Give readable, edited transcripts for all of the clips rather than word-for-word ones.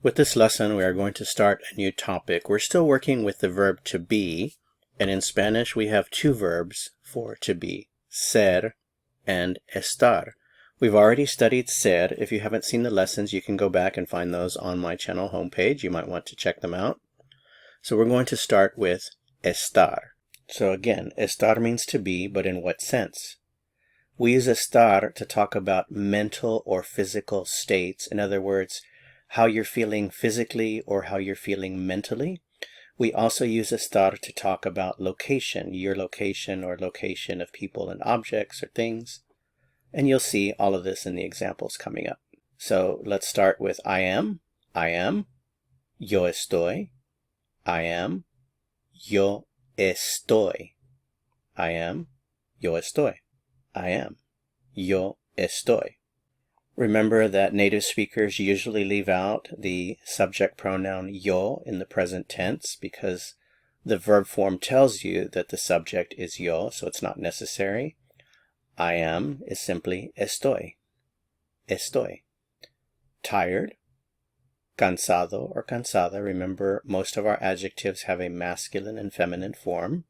With this lesson, we are going to start a new topic. We're still working with the verb to be, and in Spanish we have two verbs for to be, ser and estar. We've already studied ser. If you haven't seen the lessons, you can go back and find those on my channel homepage. You might want to check them out. So we're going to start with estar. So again, estar means to be, but in what sense? We use estar to talk about mental or physical states. In other words, how you're feeling physically or how you're feeling mentally. We also use estar to talk about location, your location or location of people and objects or things. And you'll see all of this in the examples coming up. So let's start with I am, yo estoy, I am, yo estoy, I am, yo estoy, I am, yo estoy. Remember that native speakers usually leave out the subject pronoun yo in the present tense because the verb form tells you that the subject is yo, so it's not necessary. I am is simply estoy, estoy. Tired, cansado or cansada. Remember, most of our adjectives have a masculine and feminine form.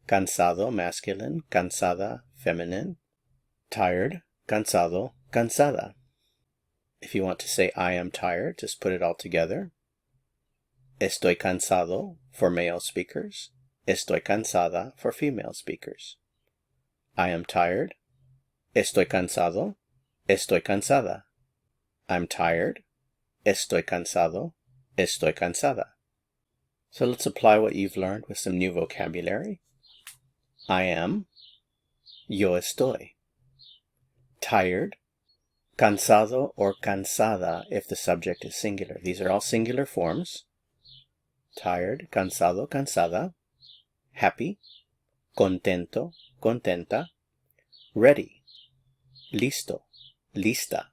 Cansado, masculine, cansada, feminine. Tired, cansado, cansada. If you want to say I am tired, just put it all together. Estoy cansado for male speakers. Estoy cansada for female speakers. I am tired. Estoy cansado. Estoy cansada. I'm tired. Estoy cansado. Estoy cansada. So let's apply what you've learned with some new vocabulary. I am. Yo estoy. Tired, cansado or cansada if the subject is singular. These are all singular forms. Tired, cansado, cansada. Happy, contento, contenta. Ready, listo, lista.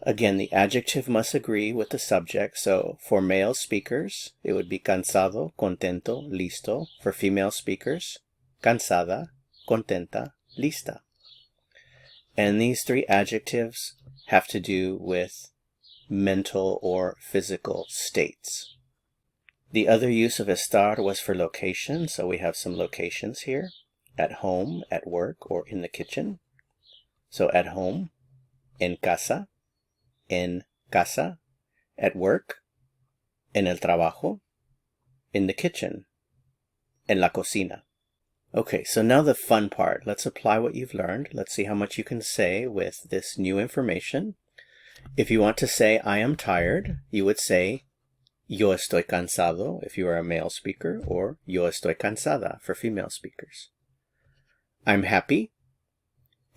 Again, the adjective must agree with the subject. So for male speakers, it would be cansado, contento, listo. For female speakers, cansada, contenta, lista. And these three adjectives have to do with mental or physical states. The other use of estar was for location, so we have some locations here. At home, at work, or in the kitchen. So at home, en casa, at work, en el trabajo, in the kitchen, en la cocina. Okay, so now the fun part. Let's apply what you've learned. Let's see how much you can say with this new information. If you want to say I am tired, you would say yo estoy cansado if you are a male speaker, or yo estoy cansada for female speakers. I'm happy,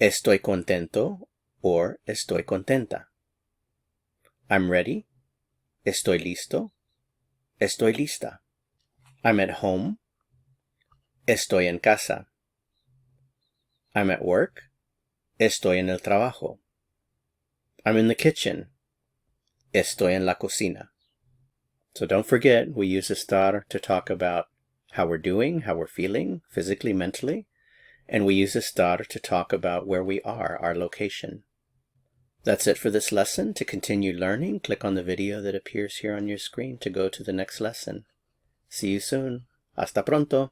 estoy contento, or estoy contenta. I'm ready, estoy listo, estoy lista. I'm at home, estoy en casa. I'm at work. Estoy en el trabajo. I'm in the kitchen. Estoy en la cocina. So don't forget, we use estar to talk about how we're doing, how we're feeling, physically, mentally. And we use estar to talk about where we are, our location. That's it for this lesson. To continue learning, click on the video that appears here on your screen to go to the next lesson. See you soon. Hasta pronto.